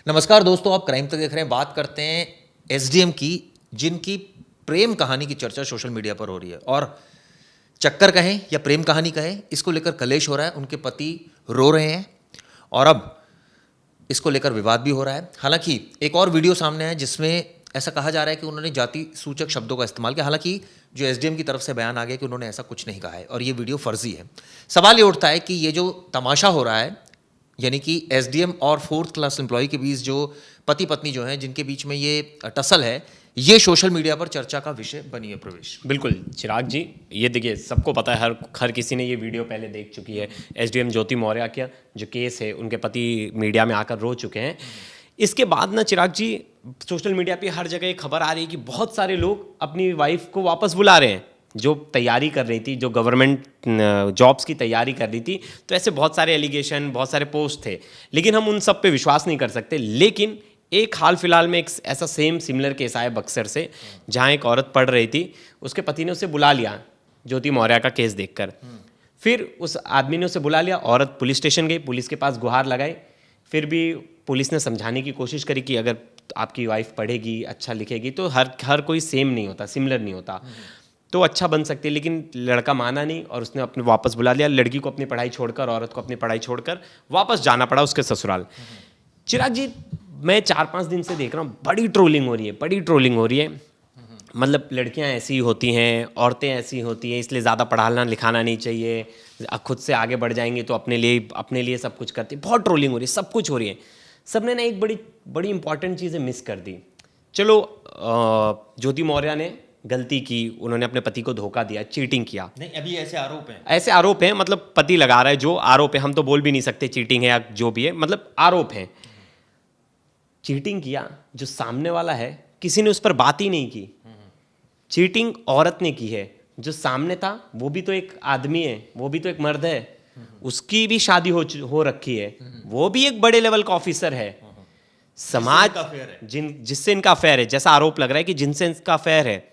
नमस्कार दोस्तों, आप क्राइम तक देख रहे हैं। बात करते हैं एसडीएम की, जिनकी प्रेम कहानी की चर्चा सोशल मीडिया पर हो रही है। और चक्कर कहें या प्रेम कहानी कहें, इसको लेकर कलेश हो रहा है। उनके पति रो रहे हैं और अब इसको लेकर विवाद भी हो रहा है। हालांकि एक और वीडियो सामने है जिसमें ऐसा कहा जा रहा है कि उन्होंने जाति सूचक शब्दों का इस्तेमाल किया। हालांकि जो एसडीएम की तरफ से बयान आ गया कि उन्होंने ऐसा कुछ नहीं कहा है और ये वीडियो फर्जी है। सवाल ये उठता है कि ये जो तमाशा हो रहा है, यानी कि एसडीएम और फोर्थ क्लास एम्प्लॉय के बीच जो पति पत्नी जो हैं, जिनके बीच में ये टसल है, ये सोशल मीडिया पर चर्चा का विषय बनी है। प्रवेश, बिल्कुल चिराग जी, ये देखिए सबको पता है, हर किसी ने ये वीडियो पहले देख चुकी है। एसडीएम ज्योति मौर्य का जो केस है, उनके पति मीडिया में आकर रो चुके हैं। इसके बाद ना चिराग जी, सोशल मीडिया पे हर जगह एक खबर आ रही है कि बहुत सारे लोग अपनी वाइफ को वापस बुला रहे हैं, जो तैयारी कर रही थी, जो गवर्नमेंट जॉब्स की तैयारी कर रही थी। तो ऐसे बहुत सारे एलिगेशन, बहुत सारे पोस्ट थे, लेकिन हम उन सब पे विश्वास नहीं कर सकते। लेकिन एक हाल फिलहाल में एक ऐसा सिमिलर केस आया बक्सर से, जहाँ एक औरत पढ़ रही थी, उसके पति ने उसे बुला लिया ज्योति मौर्य का केस देखकर। फिर उस आदमी ने उसे बुला लिया, औरत पुलिस स्टेशन गई, पुलिस के पास गुहार लगाई। फिर भी पुलिस ने समझाने की कोशिश करी कि अगर आपकी वाइफ पढ़ेगी, अच्छा लिखेगी, तो हर कोई सेम नहीं होता, सिमिलर नहीं होता, तो अच्छा बन सकती है। लेकिन लड़का माना नहीं और उसने अपने वापस बुला लिया। लड़की को अपनी पढ़ाई छोड़कर, औरत को अपनी पढ़ाई छोड़कर वापस जाना पड़ा उसके ससुराल। चिराग जी, मैं 4-5 दिन से देख रहा हूँ, बड़ी ट्रोलिंग हो रही है, बड़ी ट्रोलिंग हो रही है। मतलब लड़कियां ऐसी होती हैं, औरतें ऐसी होती हैं, इसलिए ज़्यादा पढ़ाना लिखाना नहीं चाहिए, खुद से आगे बढ़ जाएंगे तो अपने लिए सब कुछ करती है। बहुत ट्रोलिंग हो रही है, सब कुछ हो रही है। सबने ना एक बड़ी इंपॉर्टेंट चीज़ें मिस कर दी। चलो, ज्योति मौर्य ने गलती की, उन्होंने अपने पति को धोखा दिया, चीटिंग किया। नहीं, अभी ऐसे आरोप हैं, मतलब पति लगा रहा है, जो आरोप है, हम तो बोल भी नहीं सकते चीटिंग है या जो भी है, मतलब आरोप है। चीटिंग किया जो सामने वाला है, किसी ने उस पर बात ही नहीं की। चीटिंग औरत ने की है, जो सामने था वो भी तो एक आदमी है, वो भी तो एक मर्द है, उसकी भी शादी हो रखी है, वो भी एक बड़े लेवल का ऑफिसर है। समाज जिससे इनका अफेयर है, जैसा आरोप लग रहा है कि जिनसे इनका अफेयर है,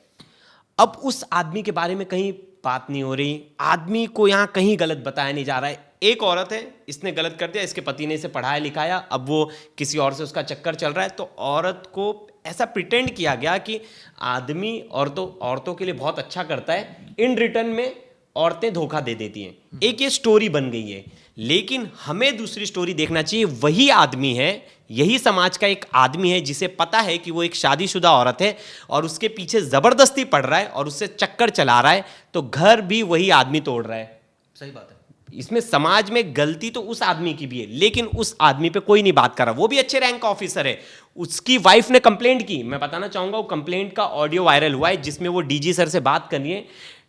अब उस आदमी के बारे में कहीं बात नहीं हो रही, आदमी को यहाँ कहीं गलत बताया नहीं जा रहा है। एक औरत है, इसने गलत कर दिया, इसके पति ने इसे पढ़ाया लिखाया, अब वो किसी और से उसका चक्कर चल रहा है, तो औरत को ऐसा प्रिटेंड किया गया कि आदमी औरतों के लिए बहुत अच्छा करता है, इन रिटर्न में औरतें धोखा दे देती हैं। एक ये स्टोरी बन गई है। लेकिन हमें दूसरी स्टोरी देखना चाहिए। वही आदमी है, यही समाज का एक आदमी है, जिसे पता है कि वो एक शादीशुदा औरत है और उसके पीछे जबरदस्ती पड़ रहा है और उससे चक्कर चला रहा है, तो घर भी वही आदमी तोड़ रहा है। सही बात है। इसमें समाज में गलती तो उस आदमी की भी है, लेकिन उस आदमी पे कोई नहीं बात कर रहा। वो भी अच्छे रैंक का ऑफिसर है। उसकी वाइफ ने कंप्लेंट की, मैं बताना चाहूंगा, वो कंप्लेंट का ऑडियो वायरल हुआ है, जिसमें वो डीजी सर से बात कर रही है,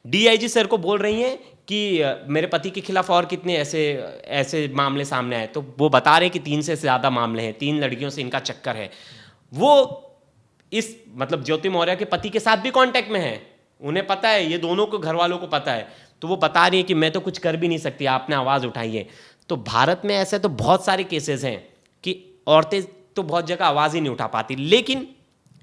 डीआईजी सर को बोल रही हैं कि मेरे पति के खिलाफ और कितने ऐसे मामले सामने आए। तो वो बता रहे हैं कि 3 से ज़्यादा मामले हैं, 3 लड़कियों से इनका चक्कर है। वो इस मतलब ज्योति मौर्य के पति के साथ भी कांटेक्ट में है, उन्हें पता है, ये दोनों को घर वालों को पता है। तो वो बता रही है कि मैं तो कुछ कर भी नहीं सकती, आपने आवाज़ उठाई है। तो भारत में ऐसे तो बहुत सारे केसेस हैं कि औरतें तो बहुत जगह आवाज़ ही नहीं उठा पाती। लेकिन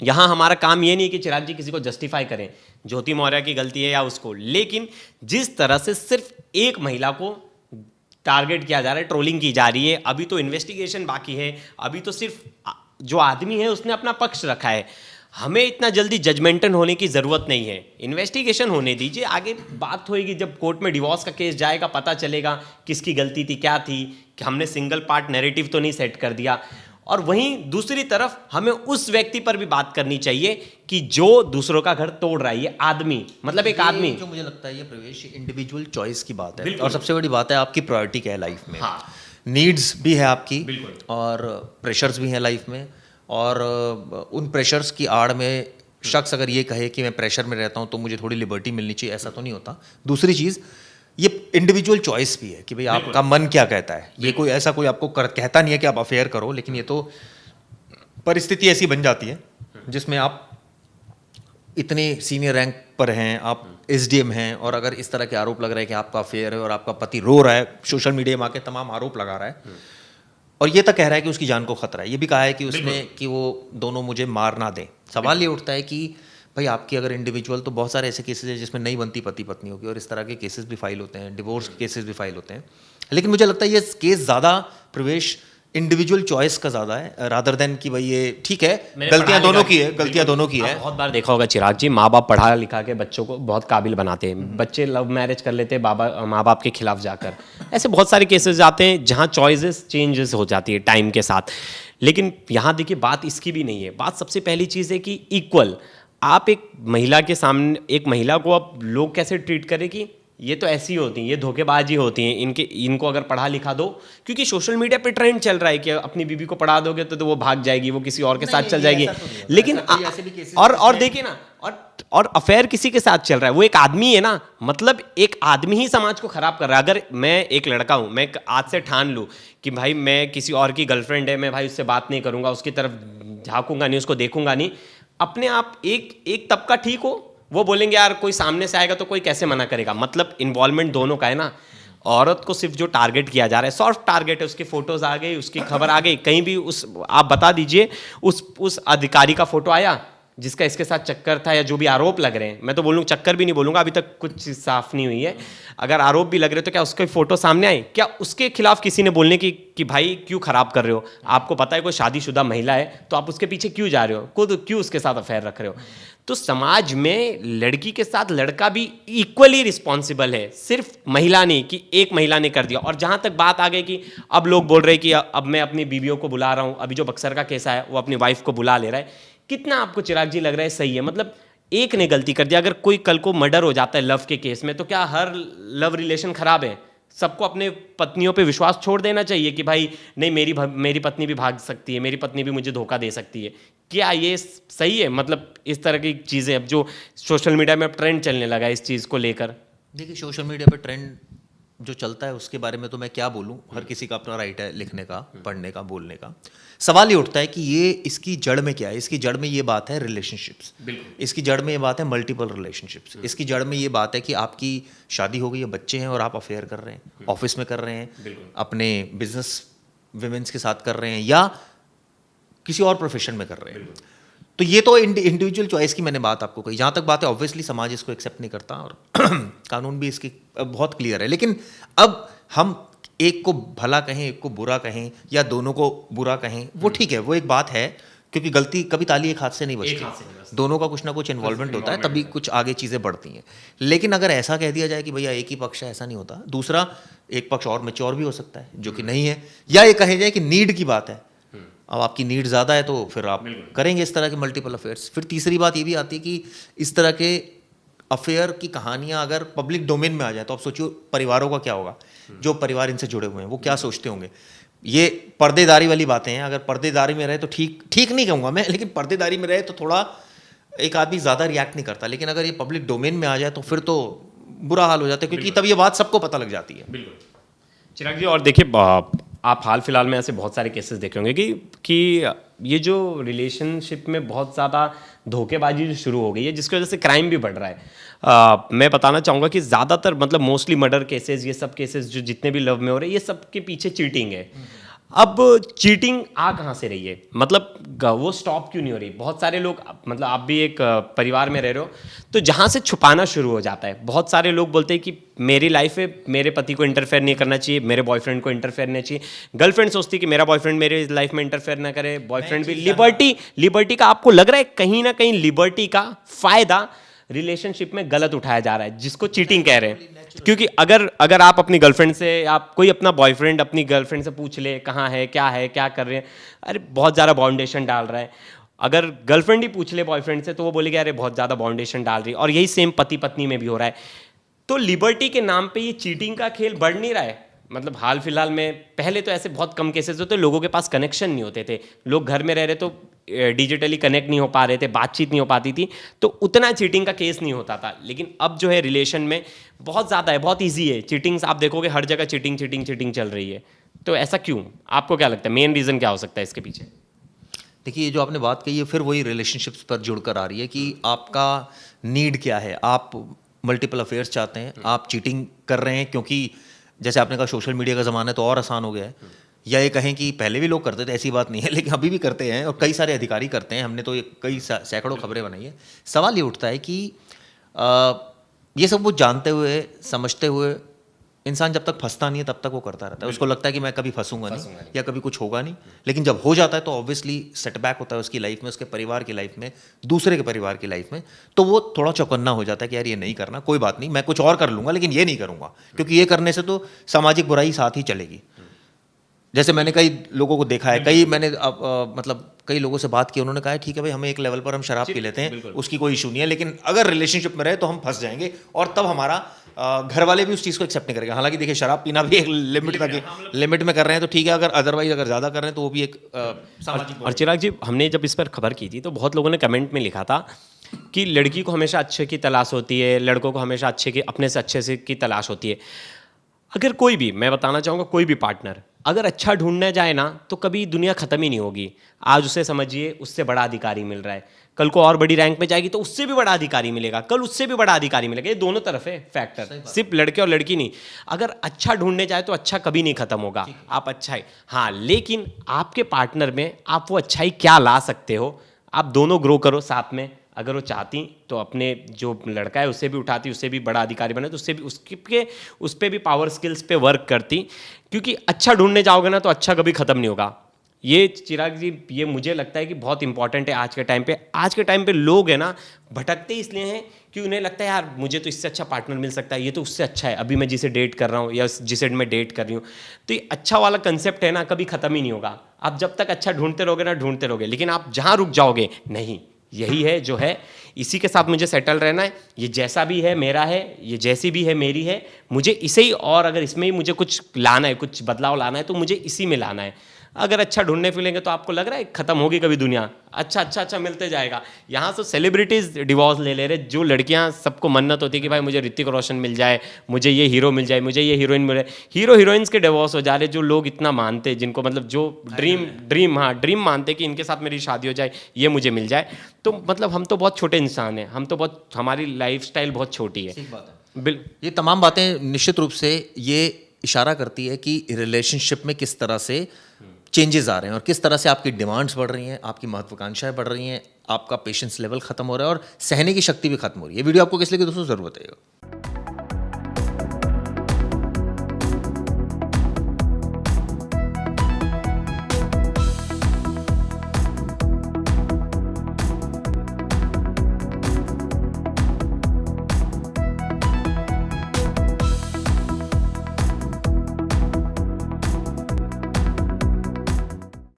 यहाँ हमारा काम ये नहीं कि चिराग जी किसी को जस्टिफाई करें, ज्योति मौर्य की गलती है या उसको, लेकिन जिस तरह से सिर्फ एक महिला को टारगेट किया जा रहा है, ट्रोलिंग की जा रही है, अभी तो इन्वेस्टिगेशन बाकी है, अभी तो सिर्फ जो आदमी है उसने अपना पक्ष रखा है। हमें इतना जल्दी जजमेंटल होने की ज़रूरत नहीं है, इन्वेस्टिगेशन होने दीजिए, आगे बात होएगी। जब कोर्ट में डिवोर्स का केस जाएगा, पता चलेगा किसकी गलती थी, क्या थी, कि हमने सिंगल पार्ट नैरेटिव तो नहीं सेट कर दिया। और वहीं दूसरी तरफ हमें उस व्यक्ति पर भी बात करनी चाहिए कि जो दूसरों का घर तोड़ रहा है, ये आदमी, मतलब एक आदमी, जो मुझे लगता है ये प्रवेश इंडिविजुअल चॉइस की बात है। और सबसे बड़ी बात है आपकी प्रायोरिटी क्या है लाइफ में। हाँ, नीड्स भी है आपकी, बिल्कुल, और प्रेशर्स भी हैं लाइफ में। और उन प्रेशर्स की आड़ में शख्स अगर ये कहे कि मैं प्रेशर में रहता हूँ तो मुझे थोड़ी लिबर्टी मिलनी चाहिए, ऐसा तो नहीं होता। दूसरी चीज़, ये इंडिविजुअल चॉइस भी है कि भाई आपका मन क्या कहता है। ये कोई ऐसा कोई आपको कहता नहीं है कि आप अफेयर करो, लेकिन ये तो परिस्थिति ऐसी बन जाती है जिसमें आप इतने सीनियर रैंक पर हैं, आप एसडीएम हैं, और अगर इस तरह के आरोप लग रहा है कि आपका अफेयर है और आपका पति रो रहा है, सोशल मीडिया में आके तमाम आरोप लगा रहा है, और ये तक कह रहा है कि उसकी जान को खतरा है। ये भी कहा है कि उसने कि वो दोनों मुझे मार ना दें। सवाल ये उठता है कि भाई आपकी अगर इंडिविजुअल, तो बहुत सारे ऐसे केसेस हैं जिसमें नहीं बनती पति पत्नी होगी, और इस तरह के केसेस भी फाइल होते हैं, डिवोर्स केसेस भी फाइल होते हैं। लेकिन मुझे लगता है ये केस ज़्यादा प्रवेश इंडिविजुअल चॉइस का ज़्यादा है रादर देन कि भाई ये ठीक है, मैंने गलतियां पढ़ा दोनों लिखा की है, गलतियां दोनों की है। आप बहुत बार देखा होगा चिराग जी, माँ बाप पढ़ा लिखा के बच्चों को बहुत काबिल बनाते हैं, बच्चे लव मैरिज कर लेते हैं माँ बाप के खिलाफ जाकर। ऐसे बहुत सारे केसेस आते हैं जहाँ चॉइसेस चेंजेस हो जाती है टाइम के साथ। लेकिन यहाँ देखिए बात इसकी भी नहीं है। बात सबसे पहली चीज़ है कि इक्वल, आप एक महिला के सामने, एक महिला को आप लोग कैसे ट्रीट करें कि ये तो ऐसी होती हैं, ये धोखेबाजी होती हैं, इनको अगर पढ़ा लिखा दो, क्योंकि सोशल मीडिया पे ट्रेंड चल रहा है कि अपनी बीवी को पढ़ा दोगे तो वो भाग जाएगी, वो किसी और के साथ चल जाएगी। लेकिन और देखिए ना, और अफेयर किसी के साथ चल रहा है, वो एक आदमी है ना, मतलब एक आदमी ही समाज को खराब कर रहा है। अगर मैं एक लड़का हूं, मैं आज से ठान लूं कि भाई मैं किसी और की गर्लफ्रेंड है, मैं भाई उससे बात नहीं करूंगा, उसकी तरफ झांकूंगा नहीं, उसको देखूंगा नहीं, अपने आप एक तबका ठीक हो, वो बोलेंगे यार कोई सामने से आएगा तो कोई कैसे मना करेगा। मतलब इन्वॉल्वमेंट दोनों का है ना। औरत को सिर्फ जो टारगेट किया जा रहा है, सॉफ्ट टारगेट है, उसकी फोटोज आ गई, उसकी खबर आ गई, कहीं भी उस आप बता दीजिए उस अधिकारी का फोटो आया जिसका इसके साथ चक्कर था, या जो भी आरोप लग रहे हैं, मैं तो बोलूँ चक्कर भी नहीं बोलूँगा, अभी तक कुछ चीज़ साफ नहीं हुई है, अगर आरोप भी लग रहे तो क्या उसके फोटो सामने आए, क्या उसके खिलाफ किसी ने बोलने की कि भाई क्यों खराब कर रहे हो, आपको पता है कोई शादीशुदा महिला है तो आप उसके पीछे क्यों जा रहे हो, खुद क्यों उसके साथ अफेयर रख रहे हो। तो समाज में लड़की के साथ लड़का भी इक्वली रिस्पॉन्सिबल है, सिर्फ महिला नहीं कि एक महिला ने कर दिया। और जहां तक बात आ गई कि अब लोग बोल रहे हैं कि अब मैं अपनी बीवियों को बुला रहा हूं, अभी जो बक्सर का केस है वो अपनी वाइफ को बुला ले रहा है, कितना आपको चिराग जी लग रहा है सही है? मतलब एक ने गलती कर दिया, अगर कोई कल को मर्डर हो जाता है लव के केस में, तो क्या हर लव रिलेशन खराब है? सबको अपने पत्नियों पे विश्वास छोड़ देना चाहिए कि भाई नहीं, मेरी पत्नी भी भाग सकती है, मेरी पत्नी भी मुझे धोखा दे सकती है। क्या ये सही है? मतलब इस तरह की चीज़ें अब जो सोशल मीडिया में अब ट्रेंड चलने लगा है इस चीज़ को लेकर। देखिए सोशल मीडिया पे ट्रेंड जो चलता है उसके बारे में तो मैं क्या बोलूं, हर किसी का अपना राइट है लिखने का, पढ़ने का, बोलने का। सवाल ये उठता है कि ये इसकी जड़ में क्या है। इसकी जड़ में ये बात है रिलेशनशिप्स, इसकी जड़ में ये बात है मल्टीपल रिलेशनशिप्स, इसकी जड़ में ये बात है कि आपकी शादी हो गई है, बच्चे हैं और आप अफेयर कर रहे हैं, ऑफिस में कर रहे हैं, अपने बिजनेस विमेंस के साथ कर रहे हैं, या किसी और प्रोफेशन में कर रहे हैं। तो ये तो इंडिविजुअल चॉइस की मैंने बात आपको कही। जहाँ तक बात है ऑब्वियसली समाज इसको एक्सेप्ट नहीं करता और कानून भी इसकी बहुत क्लियर है। लेकिन अब हम एक को भला कहें, एक को बुरा कहें, या दोनों को बुरा कहें, वो ठीक है, वो एक बात है, क्योंकि गलती कभी ताली एक हाथ से नहीं बचती, दोनों का कुछ ना कुछ इन्वॉल्वमेंट होता है, तभी कुछ आगे चीज़ें बढ़ती हैं। लेकिन अगर ऐसा कह दिया जाए कि भैया एक ही पक्ष है, ऐसा नहीं होता। दूसरा एक पक्ष और मैच्योर भी हो सकता है जो कि नहीं है, या ये कहे जाए कि नीड की बात है, अब आपकी नीड ज़्यादा है तो फिर आप करेंगे इस तरह के मल्टीपल अफेयर्स। फिर तीसरी बात ये भी आती है कि इस तरह के अफेयर की कहानियां अगर पब्लिक डोमेन में आ जाए तो आप सोचिए परिवारों का क्या होगा, जो परिवार इनसे जुड़े हुए हैं वो क्या सोचते होंगे। ये पर्देदारी वाली बातें हैं। अगर पर्देदारी में रहे तो ठीक नहीं कहूँगा मैं, लेकिन पर्देदारी में रहे तो थोड़ा एक आदमी ज़्यादा रिएक्ट नहीं करता। लेकिन अगर ये पब्लिक डोमेन में आ जाए तो फिर तो बुरा हाल हो जाता है, क्योंकि तब ये बात सबको पता लग जाती है। बिल्कुल चिराग जी, और देखिए आप हाल फिलहाल में ऐसे बहुत सारे केसेस देखे होंगे कि ये जो रिलेशनशिप में बहुत ज़्यादा धोखेबाजी जो शुरू हो गई है, जिसकी वजह से क्राइम भी बढ़ रहा है। मैं बताना चाहूँगा कि ज़्यादातर मतलब मोस्टली मर्डर केसेस, ये सब केसेस जो जितने भी लव में हो रहे हैं, ये सब के पीछे चीटिंग है। अब चीटिंग आ कहाँ से रही है, मतलब वो स्टॉप क्यों नहीं हो रही? बहुत सारे लोग, मतलब आप भी एक परिवार में रह रहे हो, तो जहाँ से छुपाना शुरू हो जाता है। बहुत सारे लोग बोलते हैं कि मेरी लाइफ है, मेरे पति को इंटरफेयर नहीं करना चाहिए, मेरे बॉयफ्रेंड को इंटरफेयर नहीं चाहिए। गर्लफ्रेंड सोचती है कि मेरा बॉयफ्रेंड मेरे लाइफ में इंटरफेयर ना करे, बॉयफ्रेंड भी लिबर्टी का, आपको लग रहा है कहीं ना कहीं लिबर्टी का फायदा रिलेशनशिप में गलत उठाया जा रहा है, जिसको चीटिंग कह रहे हैं। क्योंकि अगर आप अपनी गर्लफ्रेंड से, आप कोई अपना बॉयफ्रेंड अपनी गर्लफ्रेंड से पूछ ले कहाँ है, क्या कर रहे हैं, अरे बहुत ज़्यादा बाउंडेशन डाल रहा है। अगर गर्लफ्रेंड ही पूछ ले बॉयफ्रेंड से तो वो बोलेगा अरे बहुत ज़्यादा बाउंडेशन डाल रही है। और यही सेम पति पत्नी में भी हो रहा है। तो लिबर्टी के नाम पे ये चीटिंग का खेल बढ़ नहीं रहा है। मतलब हाल फिलहाल में, पहले तो ऐसे बहुत कम केसेस होते, लोगों के पास कनेक्शन नहीं होते थे, लोग घर में रह रहे तो डिजिटली कनेक्ट नहीं हो पा रहे थे, बातचीत नहीं हो पाती थी, तो उतना चीटिंग का केस नहीं होता था। लेकिन अब जो है रिलेशन में बहुत ज़्यादा है, बहुत ईजी है चीटिंग्स। आप देखोगे हर जगह चीटिंग चल रही है। तो ऐसा क्यों, आपको क्या लगता है मेन रीज़न क्या हो सकता है इसके पीछे? देखिए, ये जो आपने बात कही है फिर वही रिलेशनशिप्स पर जुड़कर आ रही है कि आपका नीड क्या है। आप मल्टीपल अफेयर्स चाहते हैं, आप चीटिंग कर रहे हैं क्योंकि जैसे आपने कहा सोशल मीडिया का ज़माना है तो और आसान हो गया है, या ये कहें कि पहले भी लोग करते थे, ऐसी बात नहीं है, लेकिन अभी भी करते हैं और कई सारे अधिकारी करते हैं। हमने तो कई सैकड़ों खबरें बनाई है। सवाल ये उठता है कि ये सब वो जानते हुए, समझते हुए इंसान जब तक फंसता नहीं है तब तक वो करता रहता है, उसको लगता है कि मैं कभी फंसूंगा नहीं या कभी कुछ होगा नहीं, लेकिन जब हो जाता है तो ऑब्वियसली सेटबैक होता है उसकी लाइफ में, उसके परिवार की लाइफ में, दूसरे के परिवार की लाइफ में, तो वो थोड़ा चौकन्ना हो जाता है कि यार ये नहीं करना, कोई बात नहीं, मैं कुछ और कर लूंगा लेकिन ये नहीं करूंगा, क्योंकि ये करने से तो सामाजिक बुराई साथ ही चलेगी। जैसे मैंने कई लोगों को देखा है, मतलब कई लोगों से बात की, उन्होंने कहा है ठीक है भाई हमें एक लेवल पर हम शराब पी लेते हैं, उसकी कोई इशू नहीं है, लेकिन अगर रिलेशनशिप में रहे तो हम फंस जाएंगे और तब हमारा घर वाले भी उस चीज़ को एक्सेप्ट नहीं करेंगे। हालांकि देखिए शराब पीना भी एक लिमिट में कर रहे हैं तो ठीक है, अगर अदरवाइज अगर ज़्यादा कर रहे हैं तो वो भी एक सामाजिक। और चिराग जी, हमने जब इस पर खबर की थी तो बहुत लोगों ने कमेंट में लिखा था कि लड़की को हमेशा अच्छे की तलाश होती है, लड़कों को हमेशा अच्छे की, अपने से अच्छे से की तलाश होती है। अगर कोई भी, मैं बताना चाहूँगा, कोई भी पार्टनर अगर अच्छा ढूंढने जाए ना तो कभी दुनिया ख़त्म ही नहीं होगी। आज उसे समझिए उससे बड़ा अधिकारी मिल रहा है, कल को और बड़ी रैंक पे जाएगी तो उससे भी बड़ा अधिकारी मिलेगा, कल उससे भी बड़ा अधिकारी मिलेगा। ये दोनों तरफ है फैक्टर, सिर्फ लड़के और लड़की नहीं। अगर अच्छा ढूंढने जाए तो अच्छा कभी नहीं खत्म होगा। आप अच्छाई, हाँ, लेकिन आपके पार्टनर में आप वो अच्छाई क्या ला सकते हो, आप दोनों ग्रो करो साथ में। अगर वो चाहती तो अपने जो लड़का है उससे भी उठाती, उससे भी बड़ा अधिकारी बने, तो उससे भी उस पर भी पावर स्किल्स पे वर्क करती, क्योंकि अच्छा ढूंढने जाओगे ना तो अच्छा कभी ख़त्म नहीं होगा। ये चिराग जी, ये मुझे लगता है कि बहुत इंपॉर्टेंट है आज के टाइम पे। आज के टाइम पे लोग है ना भटकते इसलिए हैं कि उन्हें लगता है यार मुझे तो इससे अच्छा पार्टनर मिल सकता है, ये तो उससे अच्छा है अभी मैं जिसे डेट कर रहा हूँ या जिसे मैं डेट कर रही हूँ। तो ये अच्छा वाला कंसेप्ट है ना, कभी ख़त्म ही नहीं होगा। आप जब तक अच्छा ढूंढते रहोगे ना, ढूंढते रहोगे, लेकिन आप जहाँ रुक जाओगे, नहीं, यही है जो है, इसी के साथ मुझे सेटल रहना है, ये जैसा भी है मेरा है, ये जैसी भी है मेरी है, मुझे इसे ही, और अगर इसमें ही मुझे कुछ लाना है, कुछ बदलाव लाना है तो मुझे इसी में लाना है। अगर अच्छा ढूंढने फिरेंगे तो आपको लग रहा है खत्म होगी कभी दुनिया, अच्छा मिलते जाएगा। यहाँ तो सेलिब्रिटीज डिवोर्स ले ले रहे, जो लड़कियाँ सबको मन्नत होती है कि भाई मुझे ऋतिक रोशन मिल जाए, मुझे ये हीरो मिल जाए, मुझे ये हीरोइन मिले, हीरो हीरोइंस के डिवोर्स हो जा रहे, जो लोग इतना मानते, जिनको मतलब जो ड्रीम मानते कि इनके साथ मेरी शादी हो जाए, ये मुझे मिल जाए। तो मतलब हम तो बहुत छोटे इंसान हैं, हम तो बहुत, हमारी लाइफस्टाइल बहुत छोटी है। ठीक बात है। ये तमाम बातें निश्चित रूप से ये इशारा करती है कि रिलेशनशिप में किस तरह से चेंजेस आ रहे हैं और किस तरह से आपकी डिमांड्स बढ़ रही हैं, आपकी महत्वाकांक्षाएं बढ़ रही हैं, आपका पेशेंस लेवल खत्म हो रहा है और सहने की शक्ति भी खत्म हो रही है। ये वीडियो आपको किस लिए कि दोस्तों ज़रूरत है।